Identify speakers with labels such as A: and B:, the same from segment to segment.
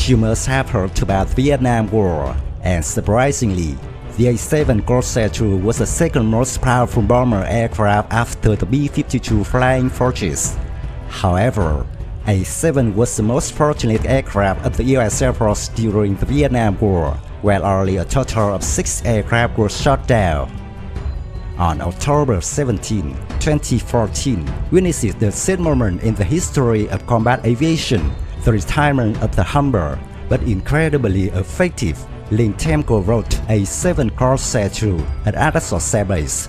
A: You must have heard about the Vietnam War, and surprisingly, the A-7 Corsair II was the second most powerful bomber aircraft after the B-52 Flying Fortress. However, A-7 was the most fortunate aircraft of the US Air Force during the Vietnam War, where only a total of 6 aircraft were shot down. On October 17, 2014, witnessed the sad moment in the history of combat aviation, the retirement of the humble but incredibly effective Ling-Temco-Vought A-7 Corsair II at Arkansas Air Base,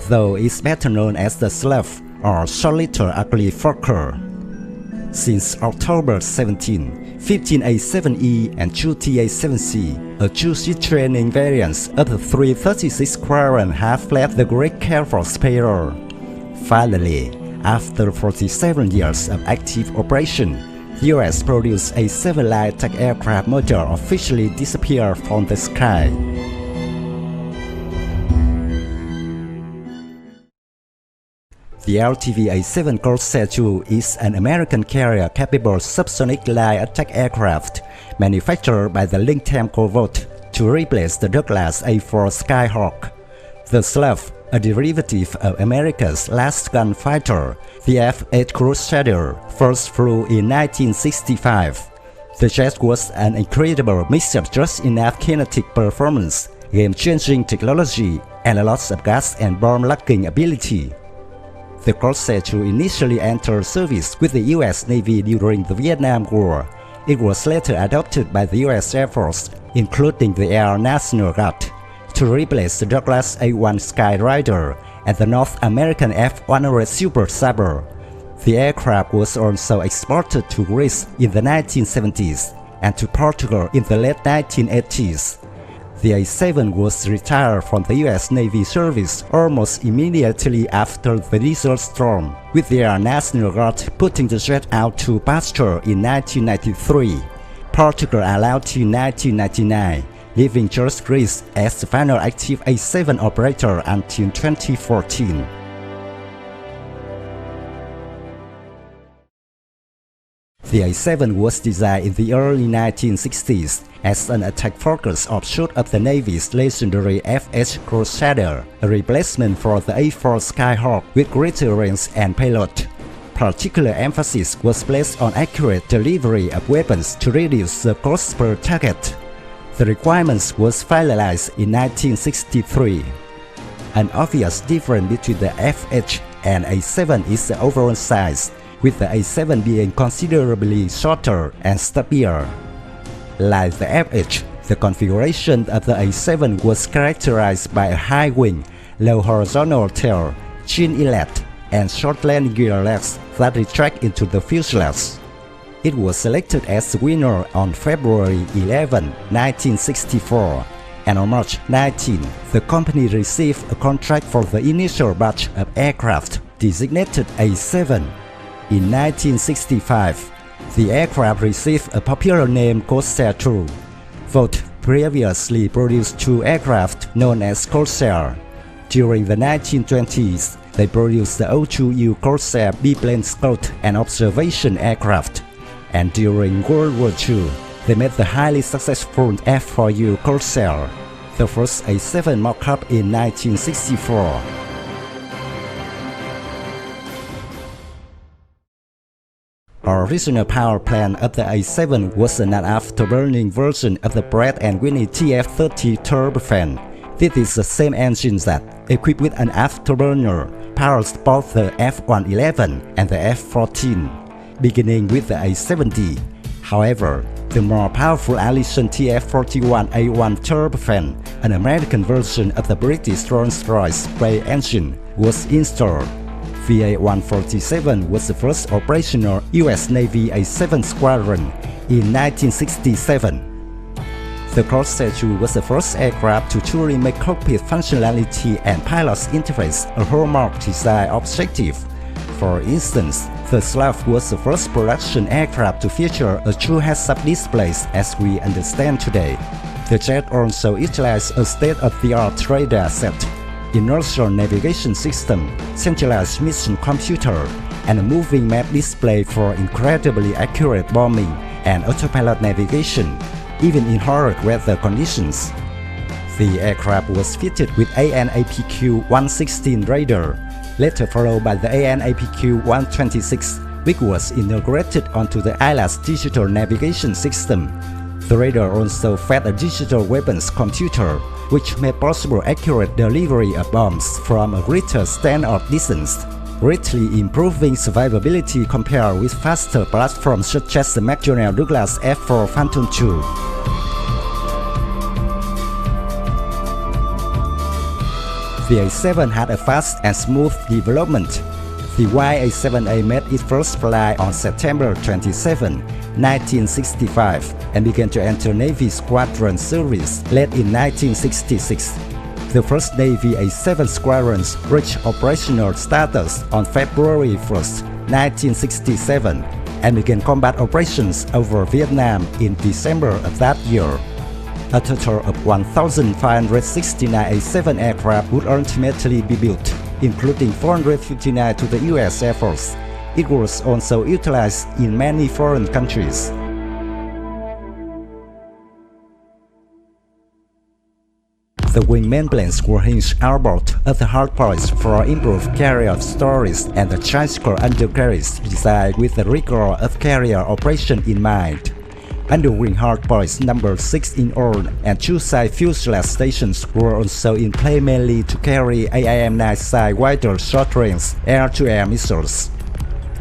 A: though it's better known as the Sloth or short little ugly fucker. Since October 17, 15 A-7E and 2 TA-7C, a two-seat training variants of the 336 Squadron have fled the Great Air Force payroll. Finally, after 47 years of active operation, the US produced A-7 light attack aircraft model officially disappeared from the sky. The LTV A-7 Corsair II is an American carrier-capable subsonic light attack aircraft manufactured by the Ling-Temco-Vought to replace the Douglas A-4 Skyhawk. The Sloth, a derivative of America's last gunfighter, the F-8 Crusader, first flew in 1965. The jet was an incredible mix of just enough kinetic performance, game-changing technology, and a lot of gas and bomb-locking ability. The Corsair II initially entered service with the US Navy during the Vietnam War. It was later adopted by the US Air Force, including the Air National Guard, to replace the Douglas A-1 Skyrider and the North American F-100 Super Sabre. The aircraft was also exported to Greece in the 1970s and to Portugal in the late 1980s. The A-7 was retired from the US Navy service almost immediately after the Desert Storm, with the Air National Guard putting the jet out to pasture in 1993. Portugal allowed to 1999, leaving just Greece as the final active A-7 operator until 2014. The A-7 was designed in the early 1960s as an attack-focused offshoot of the Navy's legendary F-8 Crusader, a replacement for the A-4 Skyhawk with greater range and payload. Particular emphasis was placed on accurate delivery of weapons to reduce the cost per target. The requirements was finalized in 1963. An obvious difference between the F-8 and A-7 is the overall size, with the A-7 being considerably shorter and stubbier. Like the F-8, the configuration of the A-7 was characterized by a high wing, low horizontal tail, chin inlet, and short landing gear legs that retract into the fuselage. It was selected as the winner on February 11, 1964, and on March 19, the company received a contract for the initial batch of aircraft designated A-7. In 1965, the aircraft received a popular name Corsair II. Vought previously produced 2 aircraft known as Corsair. During the 1920s, they produced the O2U Corsair biplane scout and observation aircraft. And during World War II, they made the highly successful F4U Corsair, the first A-7 mock-up in 1964. Original power plant of the A-7 was an afterburning version of the Pratt & Whitney TF-30 turbofan. This is the same engine that, equipped with an afterburner, powers both the F-111 and the F-14, beginning with the A-7D. However, the more powerful Allison TF-41A1 turbofan, an American version of the British Rolls-Royce spray engine, was installed. VA-147 was the first operational US Navy A-7 squadron in 1967. The Corsair II was the first aircraft to truly make cockpit functionality and pilot's interface a hallmark design objective. For instance, the Sloth was the first production aircraft to feature a true heads-up display as we understand today. The jet also utilized a state-of-the-art radar set, inertial navigation system, centralized mission computer, and a moving map display for incredibly accurate bombing and autopilot navigation, even in horrid weather conditions. The aircraft was fitted with AN/APQ-116 radar, later followed by the AN/APQ-126, which was integrated onto the ILS digital navigation system. The radar also fed a digital weapons computer, which made possible accurate delivery of bombs from a greater standoff distance, greatly improving survivability compared with faster platforms such as the McDonnell Douglas A-4 Phantom II. The A-7 had a fast and smooth development. The YA-7A made its first flight on September 27, 1965 and began to enter Navy Squadron service late in 1966. The first Navy A-7 squadrons reached operational status on February 1, 1967 and began combat operations over Vietnam in December of that year. A total of 1,569 A-7 aircraft would ultimately be built, including 459 to the U.S. Air Force. It was also utilized in many foreign countries. The wing main planes were hinged outboard at the hardpoints for improved carrier storage and the tricycle undercarriage designed with the rigor of carrier operation in mind. Underwing hardpoints number 6 in all and 2 side fuselage stations were also in play mainly to carry AIM-9 side-wider short-range air-to-air missiles.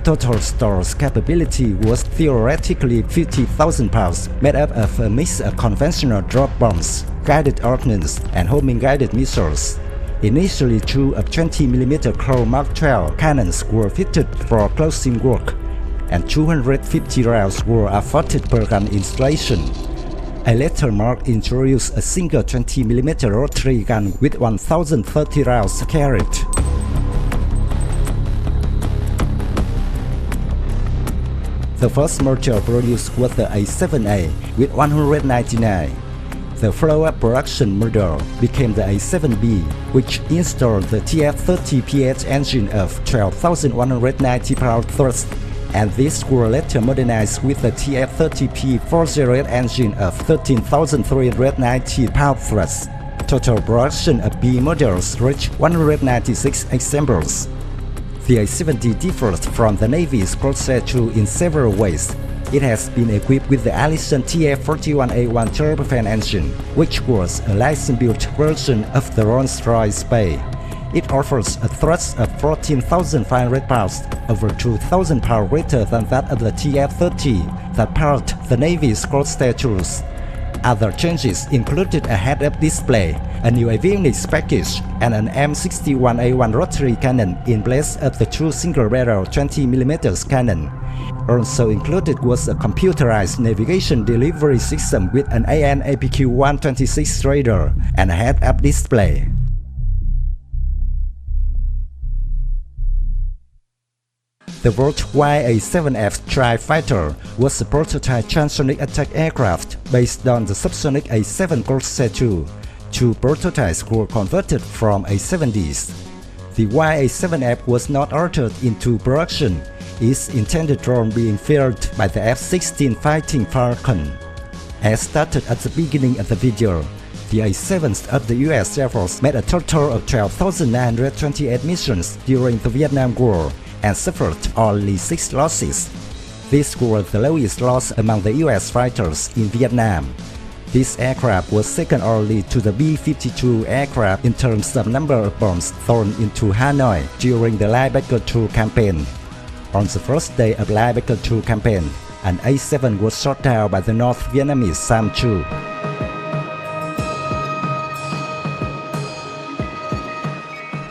A: Total storage capability was theoretically 50,000 pounds, made up of a mix of conventional drop bombs, guided ordnance, and homing-guided missiles. Initially, 2 of 20mm Crow Mark 12 cannons were fitted for closing work, and 250 rounds were afforded per gun installation. A later Mark introduced a single 20mm rotary gun with 1,030 rounds carried. The first model produced was the A-7A with 199. The follow-up production model became the A-7B, which installed the TF30PH engine of 12,190 pound thrust, and these were later modernized with the TF30P40 engine of 13,390 pound thrust. Total production of B models reached 196 examples. The A-7D differs from the Navy's Corsair II in several ways. It has been equipped with the Allison TF41A1 turbofan engine, which was a license-built version of the Rolls-Royce Spey. It offers a thrust of 14,500 pounds, over 2,000 pounds greater than that of the TF30 that powered the Navy's Corsair IIs. Other changes included a head-up display, a new Avionics package, and an M61A1 rotary cannon in place of the 2 single-barrel 20mm cannon. Also included was a computerized navigation delivery system with an AN/APQ-126 radar and a head-up display. The Vought YA-7F strike fighter was a prototype transonic attack aircraft based on the subsonic A-7 Corsair II. 2 prototypes were converted from A-7Ds. The YA-7F was not altered into production, its intended role being filled by the F-16 Fighting Falcon. As stated at the beginning of the video, the A-7s of the U.S. Air Force made a total of 12,928 missions during the Vietnam War and suffered only 6 losses. These were the lowest loss among the U.S. fighters in Vietnam. This aircraft was second only to the B-52 aircraft in terms of number of bombs thrown into Hanoi during the Linebacker II campaign. On the first day of Linebacker II campaign, an A-7 was shot down by the North Vietnamese Sam Chu.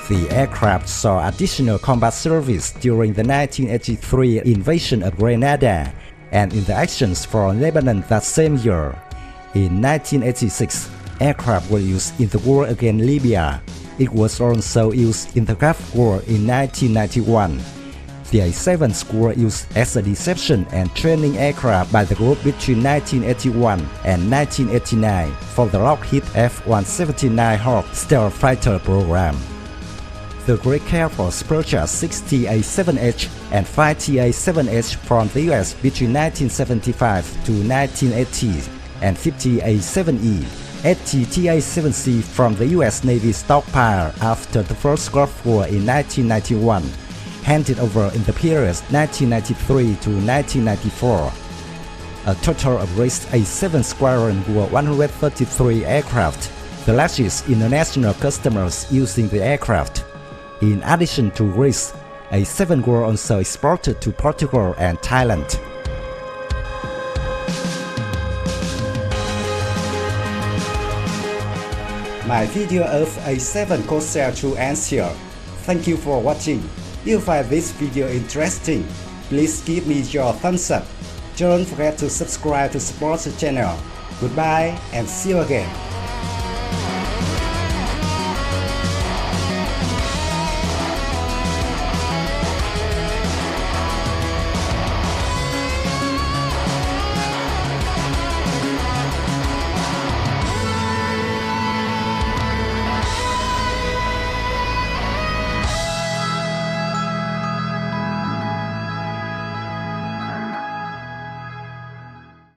A: The aircraft saw additional combat service during the 1983 invasion of Grenada and in the actions for Lebanon that same year. In 1986, aircraft were used in the war against Libya. It was also used in the Gulf War in 1991. The A-7s were used as a deception and training aircraft by the group between 1981 and 1989 for the Lockheed F-179 Hawk stealth fighter program. The Great Air Force purchased 60 A-7H and 50 A-7H from the US between 1975 to 1980 and 50 A-7E, 80 TA-7C from the US Navy stockpile after the first Gulf War in 1991, handed over in the period 1993 to 1994. A total of raised A-7 squadron were 133 aircraft, the largest international customers using the aircraft. In addition to Greece, A-7 were also exported to Portugal and Thailand. My video of A-7 Corsair II ends here. Thank you for watching. If you find this video interesting, please give me your thumbs up. Don't forget to subscribe to support the channel. Goodbye and see you again.